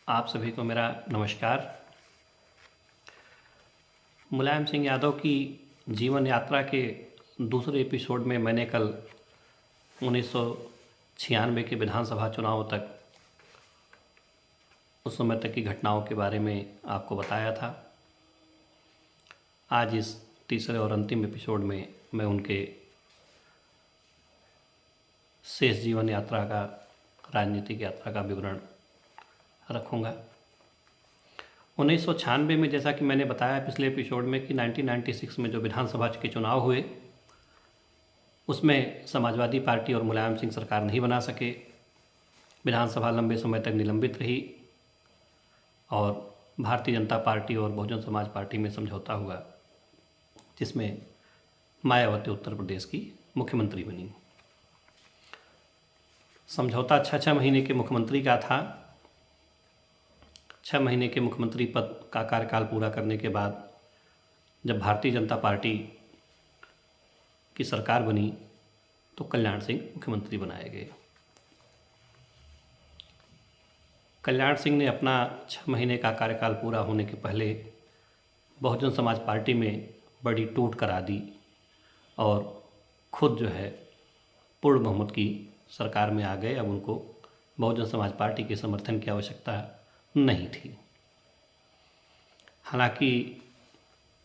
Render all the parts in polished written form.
आप सभी को मेरा नमस्कार। मुलायम सिंह यादव की जीवन यात्रा के दूसरे एपिसोड में मैंने कल 1996 के विधानसभा चुनाव तक उस समय तक की घटनाओं के बारे में आपको बताया था। आज इस तीसरे और अंतिम एपिसोड में मैं उनके शेष जीवन यात्रा का, राजनीतिक यात्रा का विवरण रखूँगा। 1996 में, जैसा कि मैंने बताया पिछले एपिसोड में, कि 1996 में जो विधानसभा के चुनाव हुए उसमें समाजवादी पार्टी और मुलायम सिंह सरकार नहीं बना सके। विधानसभा लंबे समय तक निलंबित रही और भारतीय जनता पार्टी और बहुजन समाज पार्टी में समझौता हुआ, जिसमें मायावती उत्तर प्रदेश की मुख्यमंत्री बनी। समझौता 6 महीने के मुख्यमंत्री का था। 6 महीने के मुख्यमंत्री पद का कार्यकाल पूरा करने के बाद जब भारतीय जनता पार्टी की सरकार बनी तो कल्याण सिंह मुख्यमंत्री बनाए गए। कल्याण सिंह ने अपना 6 महीने का कार्यकाल पूरा होने के पहले बहुजन समाज पार्टी में बड़ी टूट करा दी और खुद जो है पूर्ण बहुमत की सरकार में आ गए। अब उनको बहुजन समाज पार्टी के समर्थन की आवश्यकता नहीं थी। हालांकि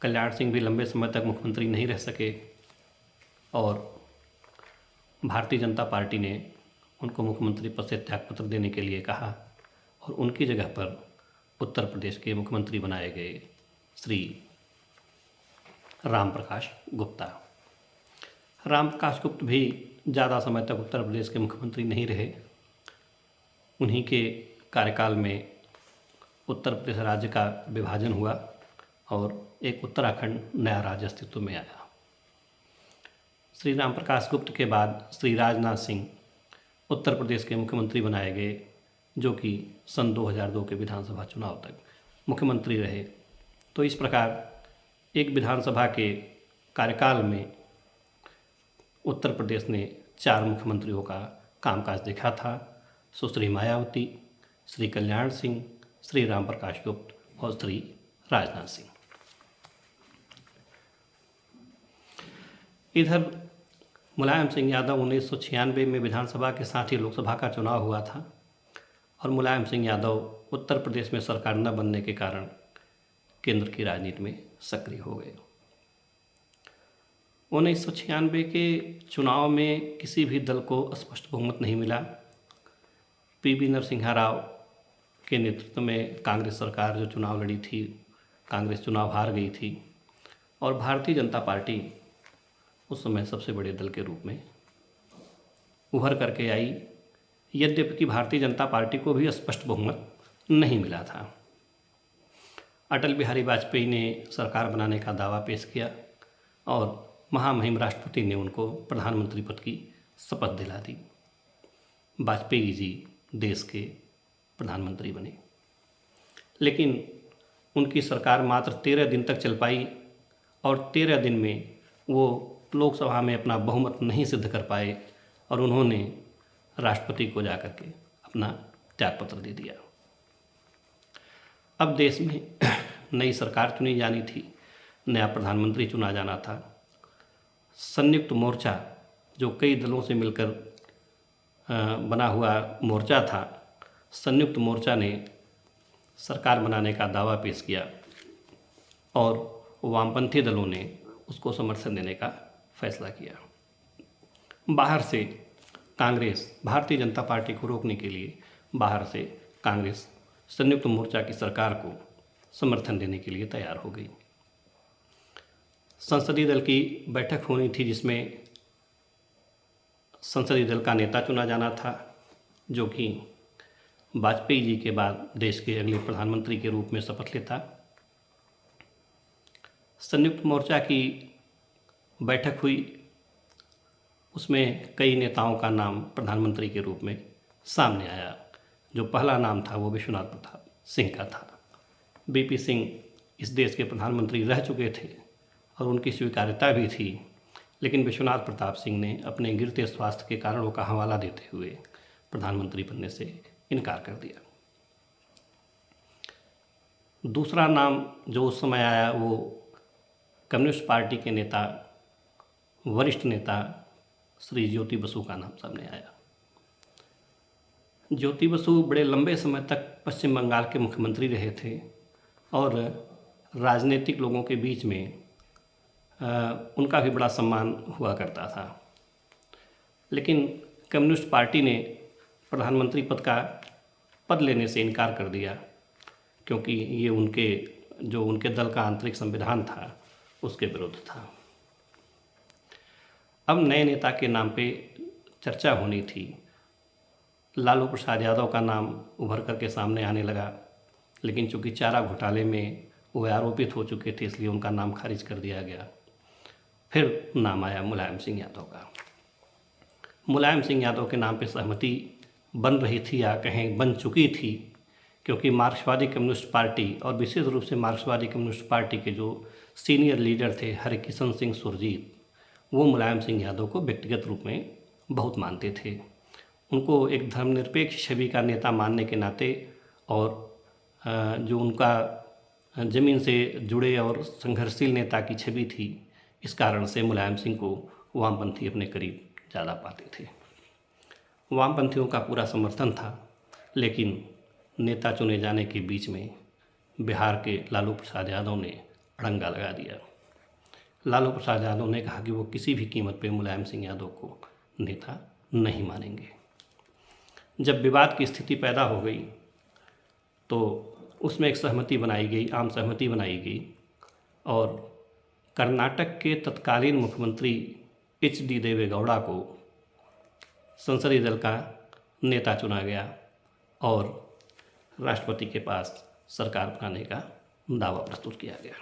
कल्याण सिंह भी लंबे समय तक मुख्यमंत्री नहीं रह सके और भारतीय जनता पार्टी ने उनको मुख्यमंत्री पद से त्यागपत्र देने के लिए कहा और उनकी जगह पर उत्तर प्रदेश के मुख्यमंत्री बनाए गए श्री राम प्रकाश गुप्ता। राम प्रकाश गुप्ता भी ज़्यादा समय तक उत्तर प्रदेश के मुख्यमंत्री नहीं रहे। उन्हीं के कार्यकाल में उत्तर प्रदेश राज्य का विभाजन हुआ और एक उत्तराखंड नया राज्य अस्तित्व में आया। श्री राम प्रकाश गुप्त के बाद श्री राजनाथ सिंह उत्तर प्रदेश के मुख्यमंत्री बनाए गए, जो कि सन 2002 के विधानसभा चुनाव तक मुख्यमंत्री रहे। तो इस प्रकार एक विधानसभा के कार्यकाल में उत्तर प्रदेश ने 4 मुख्यमंत्रियों का कामकाज देखा था। सुश्री मायावती, श्री कल्याण सिंह, श्री राम प्रकाश गुप्त और श्री राजनाथ सिंह। इधर मुलायम सिंह यादव 1996 में विधानसभा के साथ ही लोकसभा का चुनाव हुआ था और मुलायम सिंह यादव उत्तर प्रदेश में सरकार न बनने के कारण केंद्र की राजनीति में सक्रिय हो गए। 1996 के चुनाव में किसी भी दल को स्पष्ट बहुमत नहीं मिला। पीवी नरसिम्हा राव के नेतृत्व में कांग्रेस सरकार जो चुनाव लड़ी थी, कांग्रेस चुनाव हार गई थी और भारतीय जनता पार्टी उस समय सबसे बड़े दल के रूप में उभर करके आई। यद्यपि भारतीय जनता पार्टी को भी स्पष्ट बहुमत नहीं मिला था। अटल बिहारी वाजपेयी ने सरकार बनाने का दावा पेश किया और महामहिम राष्ट्रपति ने उनको प्रधानमंत्री पद की शपथ दिला दी। वाजपेयी जी देश के प्रधानमंत्री बने, लेकिन उनकी सरकार मात्र 13 दिन तक चल पाई और 13 दिन में वो लोकसभा में अपना बहुमत नहीं सिद्ध कर पाए और उन्होंने राष्ट्रपति को जाकर के अपना त्यागपत्र दे दिया। अब देश में नई सरकार चुनी जानी थी, नया प्रधानमंत्री चुना जाना था। संयुक्त मोर्चा, जो कई दलों से मिलकर बना हुआ मोर्चा था, संयुक्त मोर्चा ने सरकार बनाने का दावा पेश किया और वामपंथी दलों ने उसको समर्थन देने का फैसला किया। बाहर से कांग्रेस भारतीय जनता पार्टी को रोकने के लिए बाहर से कांग्रेस संयुक्त मोर्चा की सरकार को समर्थन देने के लिए तैयार हो गई। संसदीय दल की बैठक होनी थी जिसमें संसदीय दल का नेता चुना जाना था, जो कि वाजपेयी जी के बाद देश के अगले प्रधानमंत्री के रूप में शपथ लेता। संयुक्त मोर्चा की बैठक हुई, उसमें कई नेताओं का नाम प्रधानमंत्री के रूप में सामने आया। जो पहला नाम था वो विश्वनाथ प्रताप सिंह का था। बीपी सिंह इस देश के प्रधानमंत्री रह चुके थे और उनकी स्वीकार्यता भी थी, लेकिन विश्वनाथ प्रताप सिंह ने अपने गिरते स्वास्थ्य के कारणों का हवाला देते हुए प्रधानमंत्री बनने से इनकार कर दिया। दूसरा नाम जो उस समय आया वो कम्युनिस्ट पार्टी के नेता, वरिष्ठ नेता श्री ज्योति बसु का नाम सामने आया। ज्योति बसु बड़े लंबे समय तक पश्चिम बंगाल के मुख्यमंत्री रहे थे और राजनीतिक लोगों के बीच में उनका भी बड़ा सम्मान हुआ करता था। लेकिन कम्युनिस्ट पार्टी ने प्रधानमंत्री पद लेने से इनकार कर दिया, क्योंकि ये उनके दल का आंतरिक संविधान था, उसके विरुद्ध था। अब नए नेता के नाम पे चर्चा होनी थी। लालू प्रसाद यादव का नाम उभर करके सामने आने लगा, लेकिन चूंकि चारा घोटाले में वो आरोपित हो चुके थे, इसलिए उनका नाम खारिज कर दिया गया। फिर नाम आया मुलायम सिंह यादव का। मुलायम सिंह यादव के नाम पे सहमति बन रही थी या कहें बन चुकी थी, क्योंकि मार्क्सवादी कम्युनिस्ट पार्टी और विशेष रूप से मार्क्सवादी कम्युनिस्ट पार्टी के जो सीनियर लीडर थे हरिकिशन सिंह सुरजीत, वो मुलायम सिंह यादव को व्यक्तिगत रूप में बहुत मानते थे। उनको एक धर्मनिरपेक्ष छवि का नेता मानने के नाते और जो उनका ज़मीन से जुड़े और संघर्षशील नेता की छवि थी, इस कारण से मुलायम सिंह को वामपंथी अपने करीब ज़्यादा पाते थे। वामपंथियों का पूरा समर्थन था, लेकिन नेता चुने जाने के बीच में बिहार के लालू प्रसाद यादव ने अड़ंगा लगा दिया। लालू प्रसाद यादव ने कहा कि वो किसी भी कीमत पे मुलायम सिंह यादव को नेता नहीं मानेंगे। जब विवाद की स्थिति पैदा हो गई तो उसमें एक सहमति बनाई गई, आम सहमति बनाई गई, और कर्नाटक के तत्कालीन मुख्यमंत्री एच.डी. देवेगौड़ा को संसदीय दल का नेता चुना गया और राष्ट्रपति के पास सरकार बनाने का दावा प्रस्तुत किया गया।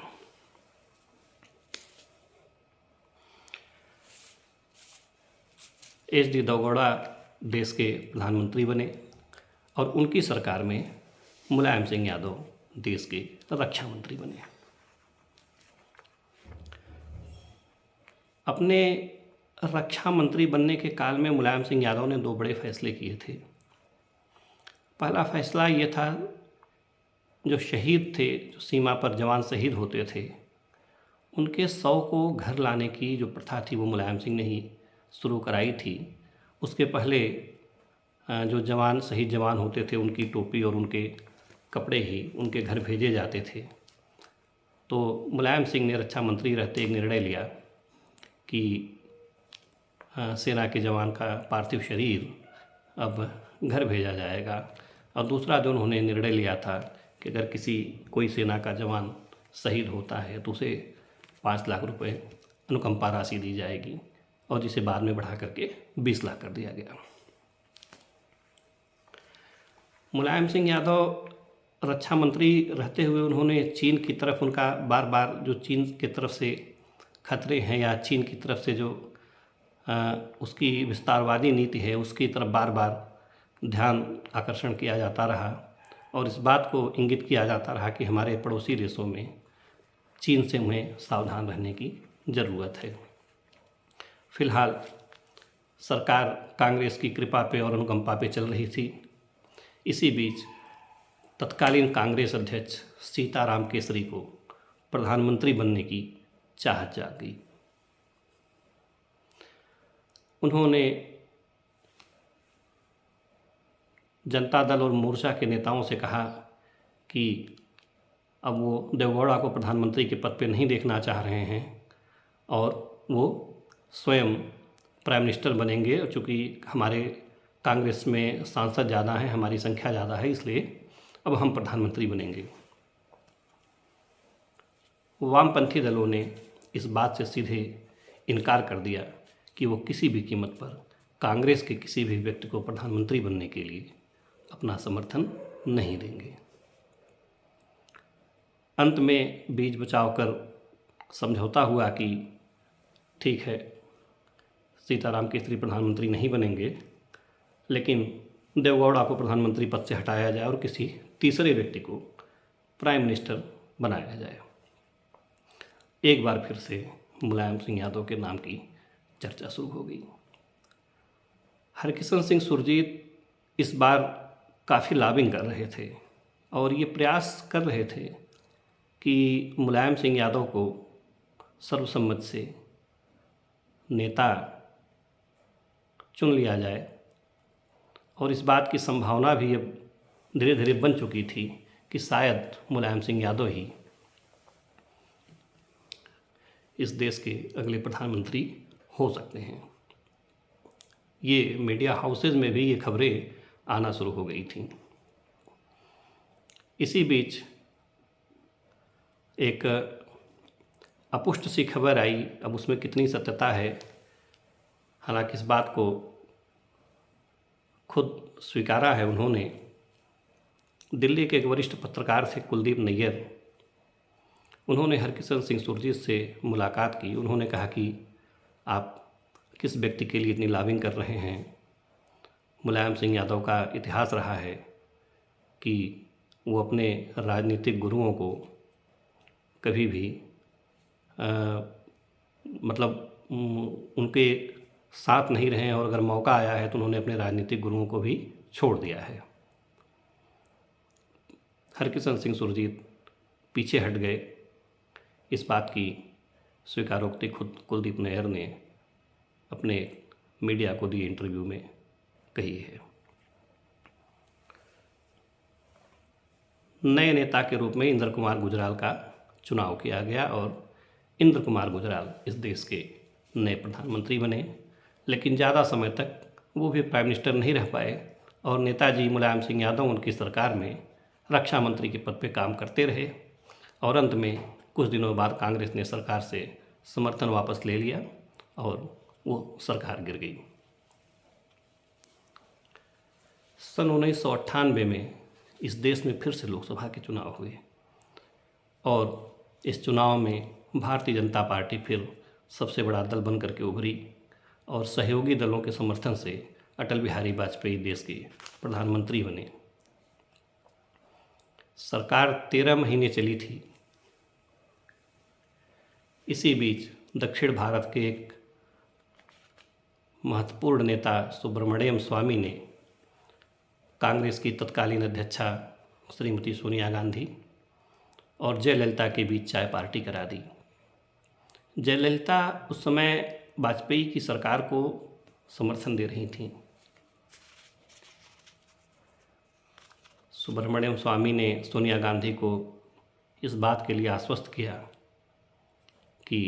एच.डी. देवेगौड़ा देश के प्रधानमंत्री बने और उनकी सरकार में मुलायम सिंह यादव देश के रक्षा मंत्री बने। अपने रक्षा मंत्री बनने के काल में मुलायम सिंह यादव ने दो बड़े फैसले किए थे। पहला फैसला ये था, जो शहीद थे, जो सीमा पर जवान शहीद होते थे, उनके 100 को घर लाने की जो प्रथा थी वो मुलायम सिंह ने ही शुरू कराई थी। उसके पहले जो शहीद जवान होते थे, उनकी टोपी और उनके कपड़े ही उनके घर भेजे जाते थे। तो मुलायम सिंह ने रक्षा मंत्री रहते एक निर्णय लिया कि सेना के जवान का पार्थिव शरीर अब घर भेजा जाएगा। और दूसरा जो उन्होंने निर्णय लिया था कि अगर कोई सेना का जवान शहीद होता है तो उसे 5 लाख रुपए अनुकंपा राशि दी जाएगी, और जिसे बाद में बढ़ा करके 20 लाख कर दिया गया। मुलायम सिंह यादव रक्षा मंत्री रहते हुए उन्होंने चीन की तरफ, उनका बार बार जो चीन की तरफ से खतरे हैं या चीन की तरफ से जो उसकी विस्तारवादी नीति है, उसकी तरफ बार बार ध्यान आकर्षण किया जाता रहा और इस बात को इंगित किया जाता रहा कि हमारे पड़ोसी देशों में चीन से हमें सावधान रहने की ज़रूरत है। फिलहाल सरकार कांग्रेस की कृपा पे और अनुकंपा पे चल रही थी। इसी बीच तत्कालीन कांग्रेस अध्यक्ष सीताराम केसरी को प्रधानमंत्री बनने की चाहत जाग गई। उन्होंने जनता दल और मोर्चा के नेताओं से कहा कि अब वो देवेगौड़ा को प्रधानमंत्री के पद पे नहीं देखना चाह रहे हैं और वो स्वयं प्राइम मिनिस्टर बनेंगे। और चूँकि हमारे कांग्रेस में सांसद ज़्यादा हैं, हमारी संख्या ज़्यादा है, इसलिए अब हम प्रधानमंत्री बनेंगे। वामपंथी दलों ने इस बात से सीधे इनकार कर दिया कि वो किसी भी कीमत पर कांग्रेस के किसी भी व्यक्ति को प्रधानमंत्री बनने के लिए अपना समर्थन नहीं देंगे। अंत में बीच बचाव कर समझौता हुआ कि ठीक है, सीताराम केसरी प्रधानमंत्री नहीं बनेंगे, लेकिन देवेगौड़ा को प्रधानमंत्री पद से हटाया जाए और किसी तीसरे व्यक्ति को प्राइम मिनिस्टर बनाया जाए। एक बार फिर से मुलायम सिंह यादव के नाम की चर्चा शुरू हो गई। हरकिशन सिंह सुरजीत इस बार काफ़ी लॉबिंग कर रहे थे और ये प्रयास कर रहे थे कि मुलायम सिंह यादव को सर्वसम्मति से नेता चुन लिया जाए, और इस बात की संभावना भी अब धीरे धीरे बन चुकी थी कि शायद मुलायम सिंह यादव ही इस देश के अगले प्रधानमंत्री हो सकते हैं। ये मीडिया हाउसेज में भी ये खबरें आना शुरू हो गई थीं। इसी बीच एक अपुष्ट सी खबर आई, अब उसमें कितनी सत्यता है, हालांकि इस बात को खुद स्वीकारा है उन्होंने। दिल्ली के एक वरिष्ठ पत्रकार थे कुलदीप नैयर, उन्होंने हरकिशन सिंह सुरजीत से मुलाकात की। उन्होंने कहा कि आप किस व्यक्ति के लिए इतनी लॉबिंग कर रहे हैं। मुलायम सिंह यादव का इतिहास रहा है कि वो अपने राजनीतिक गुरुओं को कभी भी उनके साथ नहीं रहे हैं, और अगर मौका आया है तो उन्होंने अपने राजनीतिक गुरुओं को भी छोड़ दिया है। हरकिशन सिंह सुरजीत पीछे हट गए, इस बात की स्वीकारोक्ति खुद कुलदीप नैयर ने अपने मीडिया को दिए इंटरव्यू में कही है। नए नेता के रूप में इंद्र कुमार गुजराल का चुनाव किया गया और इंद्र कुमार गुजराल इस देश के नए प्रधानमंत्री बने, लेकिन ज़्यादा समय तक वो भी प्राइम मिनिस्टर नहीं रह पाए और नेताजी मुलायम सिंह यादव उनकी सरकार में रक्षा मंत्री के पद पे काम करते रहे, और अंत में कुछ दिनों बाद कांग्रेस ने सरकार से समर्थन वापस ले लिया और वो सरकार गिर गई। सन 1998 में इस देश में फिर से लोकसभा के चुनाव हुए और इस चुनाव में भारतीय जनता पार्टी फिर सबसे बड़ा दल बन करके उभरी और सहयोगी दलों के समर्थन से अटल बिहारी वाजपेयी देश के प्रधानमंत्री बने। सरकार 13 महीने चली थी। इसी बीच दक्षिण भारत के एक महत्वपूर्ण नेता सुब्रमण्यम स्वामी ने कांग्रेस की तत्कालीन अध्यक्षा श्रीमती सोनिया गांधी और जयललिता के बीच चाय पार्टी करा दी। जयललिता उस समय वाजपेयी की सरकार को समर्थन दे रही थीं। सुब्रमण्यम स्वामी ने सोनिया गांधी को इस बात के लिए आश्वस्त किया कि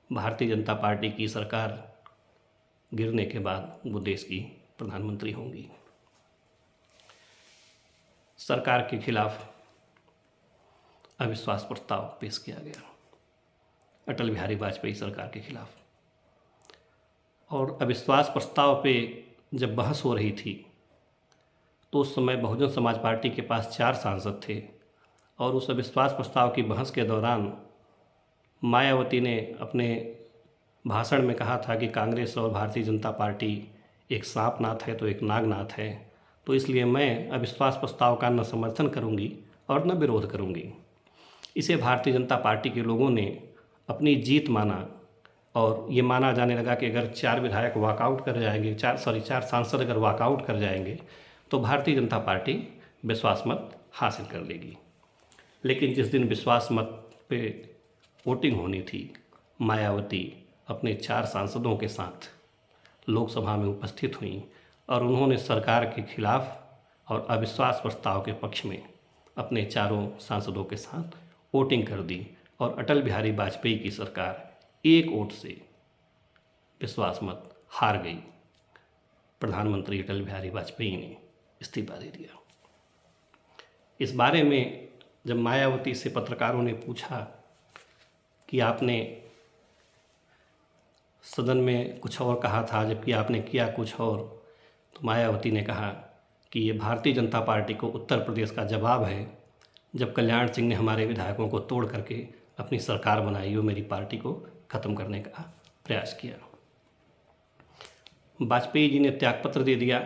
भारतीय जनता पार्टी की सरकार गिरने के बाद वो देश की प्रधानमंत्री होंगी। सरकार के खिलाफ अविश्वास प्रस्ताव पेश किया गया अटल बिहारी वाजपेयी सरकार के खिलाफ, और अविश्वास प्रस्ताव पे जब बहस हो रही थी तो उस समय बहुजन समाज पार्टी के पास 4 सांसद थे, और उस अविश्वास प्रस्ताव की बहस के दौरान मायावती ने अपने भाषण में कहा था कि कांग्रेस और भारतीय जनता पार्टी एक सांप नाथ है तो एक नागनाथ है, तो इसलिए मैं अविश्वास प्रस्ताव का न समर्थन करूंगी और न विरोध करूंगी। इसे भारतीय जनता पार्टी के लोगों ने अपनी जीत माना और ये माना जाने लगा कि अगर 4 विधायक वॉकआउट कर जाएंगे, 4 सांसद अगर वॉकआउट कर जाएंगे तो भारतीय जनता पार्टी विश्वास मत हासिल कर लेगी। लेकिन जिस दिन विश्वास मत पे वोटिंग होनी थी, मायावती अपने 4 सांसदों के साथ लोकसभा में उपस्थित हुई और उन्होंने सरकार के खिलाफ और अविश्वास प्रस्ताव के पक्ष में अपने 4 सांसदों के साथ वोटिंग कर दी और अटल बिहारी वाजपेयी की सरकार 1 वोट से विश्वास मत हार गई। प्रधानमंत्री अटल बिहारी वाजपेयी ने इस्तीफा दे दिया। इस बारे में जब मायावती से पत्रकारों ने पूछा कि आपने सदन में कुछ और कहा था जबकि आपने किया कुछ और, तो मायावती ने कहा कि ये भारतीय जनता पार्टी को उत्तर प्रदेश का जवाब है जब कल्याण सिंह ने हमारे विधायकों को तोड़ करके अपनी सरकार बनाई और मेरी पार्टी को ख़त्म करने का प्रयास किया। वाजपेयी जी ने त्यागपत्र दे दिया।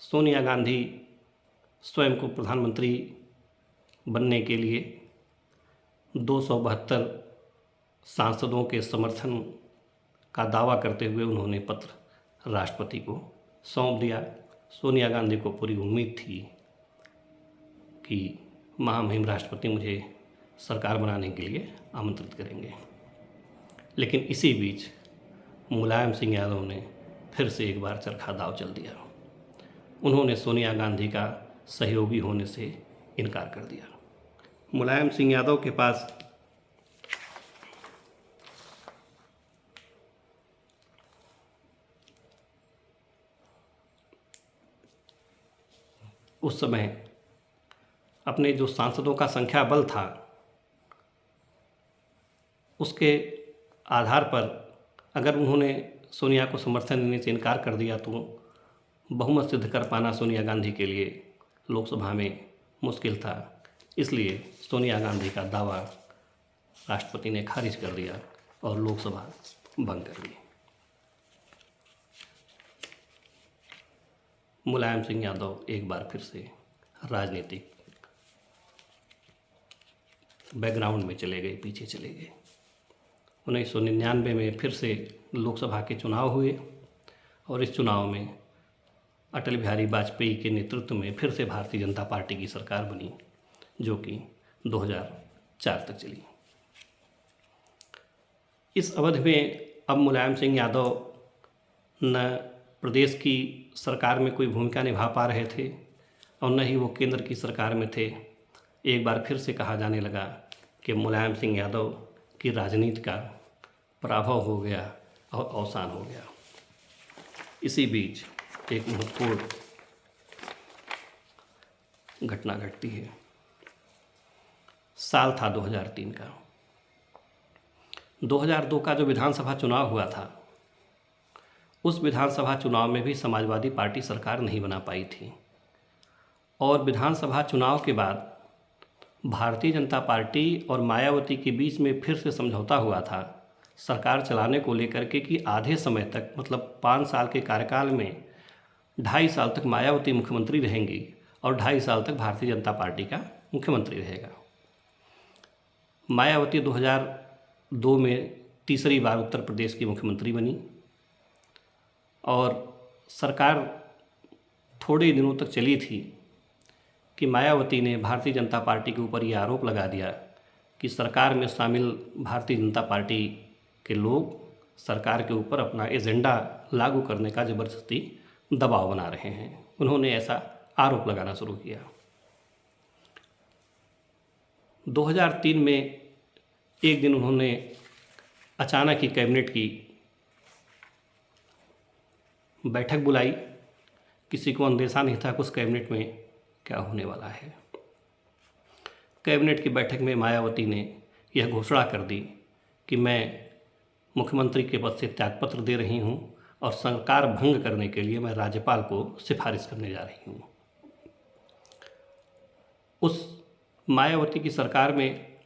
सोनिया गांधी स्वयं को प्रधानमंत्री बनने के लिए 272 सांसदों के समर्थन का दावा करते हुए उन्होंने पत्र राष्ट्रपति को सौंप दिया। सोनिया गांधी को पूरी उम्मीद थी कि महामहिम राष्ट्रपति मुझे सरकार बनाने के लिए आमंत्रित करेंगे। लेकिन इसी बीच मुलायम सिंह यादव ने फिर से एक बार चरखा दाव चल दिया। उन्होंने सोनिया गांधी का सहयोगी होने से इनकार कर दिया। मुलायम सिंह यादव के पास उस समय अपने जो सांसदों का संख्या बल था उसके आधार पर अगर उन्होंने सोनिया को समर्थन देने से इनकार कर दिया तो बहुमत सिद्ध कर पाना सोनिया गांधी के लिए लोकसभा में मुश्किल था। इसलिए सोनिया गांधी का दावा राष्ट्रपति ने खारिज कर दिया और लोकसभा भंग कर दी। मुलायम सिंह यादव एक बार फिर से राजनीतिक बैकग्राउंड में चले गए, पीछे चले गए। 1999 में फिर से लोकसभा के चुनाव हुए और इस चुनाव में अटल बिहारी वाजपेयी के नेतृत्व में फिर से भारतीय जनता पार्टी की सरकार बनी, जो कि 2004 तक चली। इस अवधि में अब मुलायम सिंह यादव न प्रदेश की सरकार में कोई भूमिका निभा पा रहे थे और न ही वो केंद्र की सरकार में थे। एक बार फिर से कहा जाने लगा कि मुलायम सिंह यादव की राजनीति का पराभव हो गया और अवसान हो गया। इसी बीच एक महत्वपूर्ण घटना घटती है। साल था 2003 का। 2002 का जो विधानसभा चुनाव हुआ था उस विधानसभा चुनाव में भी समाजवादी पार्टी सरकार नहीं बना पाई थी और विधानसभा चुनाव के बाद भारतीय जनता पार्टी और मायावती के बीच में फिर से समझौता हुआ था सरकार चलाने को लेकर के कि आधे समय तक मतलब 5 साल के कार्यकाल में 2.5 साल तक मायावती मुख्यमंत्री रहेंगी और 2.5 साल तक भारतीय जनता पार्टी का मुख्यमंत्री रहेगा। मायावती 2002 में तीसरी बार उत्तर प्रदेश की मुख्यमंत्री बनी और सरकार थोड़े दिनों तक चली थी कि मायावती ने भारतीय जनता पार्टी के ऊपर ये आरोप लगा दिया कि सरकार में शामिल भारतीय जनता पार्टी के लोग सरकार के ऊपर अपना एजेंडा लागू करने का ज़बरदस्ती दबाव बना रहे हैं। उन्होंने ऐसा आरोप लगाना शुरू किया। 2003 में एक दिन उन्होंने अचानक ही कैबिनेट की बैठक बुलाई। किसी को अंदेशा नहीं था कि उस कैबिनेट में क्या होने वाला है। कैबिनेट की बैठक में मायावती ने यह घोषणा कर दी कि मैं मुख्यमंत्री के पद से त्यागपत्र दे रही हूं और सरकार भंग करने के लिए मैं राज्यपाल को सिफारिश करने जा रही हूं। उस मायावती की सरकार में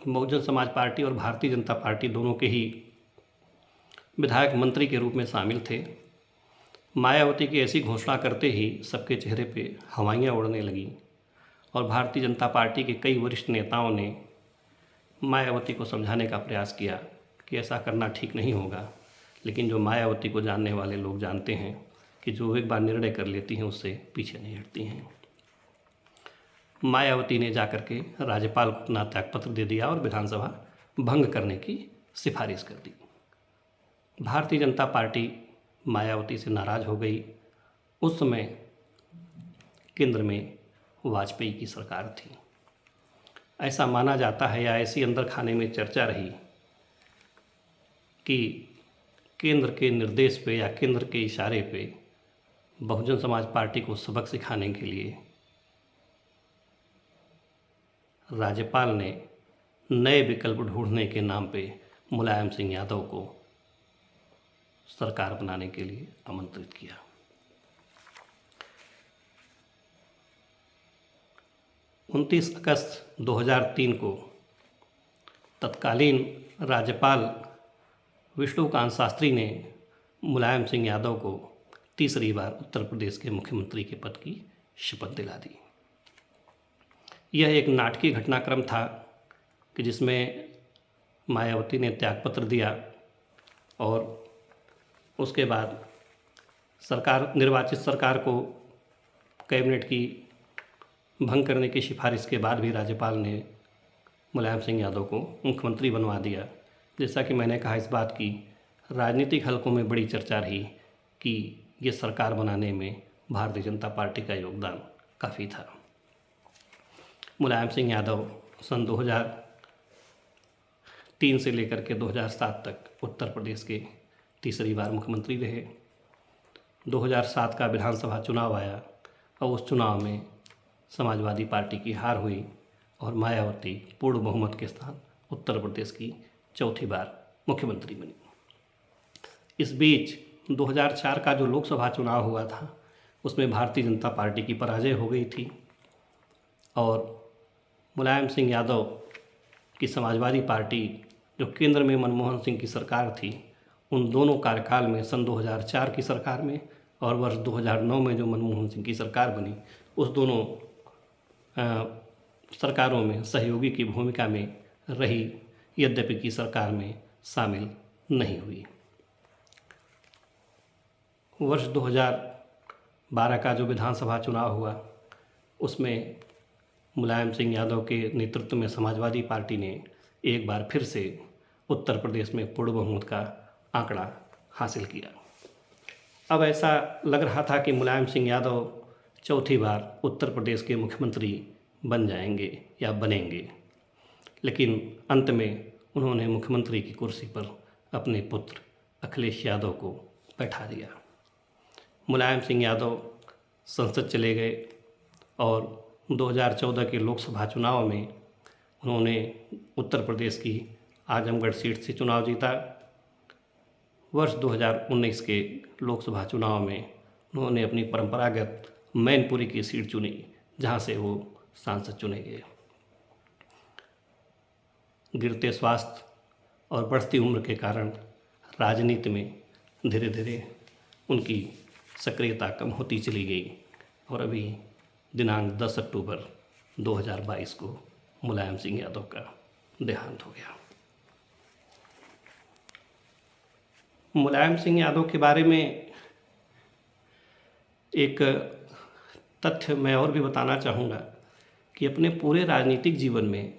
बहुजन समाज पार्टी और भारतीय जनता पार्टी दोनों के ही विधायक मंत्री के रूप में शामिल थे। मायावती की ऐसी घोषणा करते ही सबके चेहरे पे हवाइयाँ उड़ने लगीं और भारतीय जनता पार्टी के कई वरिष्ठ नेताओं ने मायावती को समझाने का प्रयास किया कि ऐसा करना ठीक नहीं होगा। लेकिन जो मायावती को जानने वाले लोग जानते हैं कि जो एक बार निर्णय कर लेती हैं उससे पीछे नहीं हटती हैं। मायावती ने जाकर के राज्यपाल को अपना त्यागपत्र दे दिया और विधानसभा भंग करने की सिफारिश कर दी। भारतीय जनता पार्टी मायावती से नाराज़ हो गई। उस समय केंद्र में वाजपेयी की सरकार थी। ऐसा माना जाता है या ऐसी अंदर खाने में चर्चा रही कि केंद्र के निर्देश पे या केंद्र के इशारे पे बहुजन समाज पार्टी को सबक सिखाने के लिए राज्यपाल ने नए विकल्प ढूंढने के नाम पे मुलायम सिंह यादव को सरकार बनाने के लिए आमंत्रित किया। उनतीस अगस्त 2003 को तत्कालीन राज्यपाल विष्णुकांत शास्त्री ने मुलायम सिंह यादव को तीसरी बार उत्तर प्रदेश के मुख्यमंत्री के पद की शपथ दिला दी। यह एक नाटकीय घटनाक्रम था कि जिसमें मायावती ने त्यागपत्र दिया और उसके बाद सरकार निर्वाचित सरकार को कैबिनेट की भंग करने की सिफारिश के बाद भी राज्यपाल ने मुलायम सिंह यादव को मुख्यमंत्री बनवा दिया। जैसा कि मैंने कहा, इस बात की राजनीतिक हलकों में बड़ी चर्चा रही कि ये सरकार बनाने में भारतीय जनता पार्टी का योगदान काफ़ी था। मुलायम सिंह यादव सन 2003 से लेकर के 2007 तक उत्तर प्रदेश के तीसरी बार मुख्यमंत्री रहे। 2007 का विधानसभा चुनाव आया और उस चुनाव में समाजवादी पार्टी की हार हुई और मायावती पूर्ण बहुमत के साथ उत्तर प्रदेश की चौथी बार मुख्यमंत्री बनी। इस बीच 2004 का जो लोकसभा चुनाव हुआ था उसमें भारतीय जनता पार्टी की पराजय हो गई थी और मुलायम सिंह यादव की समाजवादी पार्टी, जो केंद्र में मनमोहन सिंह की सरकार थी, उन दोनों कार्यकाल में सन 2004 की सरकार में और वर्ष 2009 में जो मनमोहन सिंह की सरकार बनी, उस दोनों सरकारों में सहयोगी की भूमिका में रही, यद्यपि की सरकार में शामिल नहीं हुई। वर्ष 2012 का जो विधानसभा चुनाव हुआ उसमें मुलायम सिंह यादव के नेतृत्व में समाजवादी पार्टी ने एक बार फिर से उत्तर प्रदेश में पूर्ण बहुमत का आंकड़ा हासिल किया। अब ऐसा लग रहा था कि मुलायम सिंह यादव चौथी बार उत्तर प्रदेश के मुख्यमंत्री बन जाएंगे या बनेंगे, लेकिन अंत में उन्होंने मुख्यमंत्री की कुर्सी पर अपने पुत्र अखिलेश यादव को बैठा दिया। मुलायम सिंह यादव संसद चले गए और 2014 के लोकसभा चुनाव में उन्होंने उत्तर प्रदेश की आजमगढ़ सीट से चुनाव जीता। वर्ष 2019 के लोकसभा चुनाव में उन्होंने अपनी परंपरागत मैनपुरी की सीट चुनी, जहां से वो सांसद चुने गए। गिरते स्वास्थ्य और बढ़ती उम्र के कारण राजनीति में धीरे धीरे उनकी सक्रियता कम होती चली गई और अभी दिनांक 10 अक्टूबर 2022 को मुलायम सिंह यादव का देहांत हो गया। मुलायम सिंह यादव के बारे में एक तथ्य मैं और भी बताना चाहूँगा कि अपने पूरे राजनीतिक जीवन में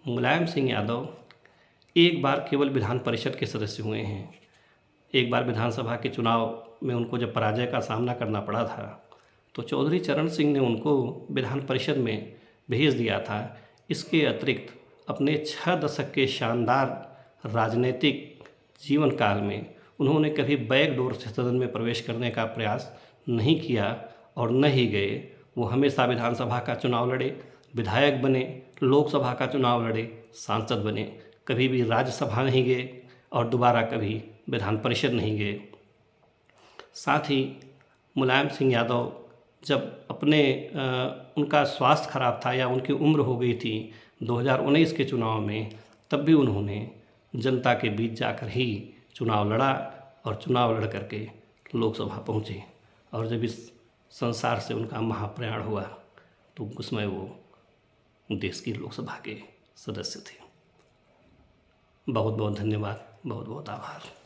मुलायम सिंह यादव एक बार केवल विधान परिषद के सदस्य हुए हैं। एक बार विधानसभा के चुनाव में उनको जब पराजय का सामना करना पड़ा था तो चौधरी चरण सिंह ने उनको विधान परिषद में भेज दिया था। इसके अतिरिक्त अपने 6 दशक के शानदार राजनीतिक जीवन काल में उन्होंने कभी बैक डोर से सदन में प्रवेश करने का प्रयास नहीं किया और न ही गए। वो हमेशा विधानसभा का चुनाव लड़े, विधायक बने, लोकसभा का चुनाव लड़े, सांसद बने, कभी भी राज्यसभा नहीं गए और दोबारा कभी विधान परिषद नहीं गए। साथ ही मुलायम सिंह यादव जब उनका स्वास्थ्य खराब था या उनकी उम्र हो गई थी 2019 के चुनाव में, तब भी उन्होंने जनता के बीच जाकर ही चुनाव लड़ा और चुनाव लड़ करके लोकसभा पहुँचे और जब इस संसार से उनका महाप्रयाण हुआ तो उसमें वो देश की लोकसभा के सदस्य थे। बहुत बहुत धन्यवाद, बहुत बहुत आभार।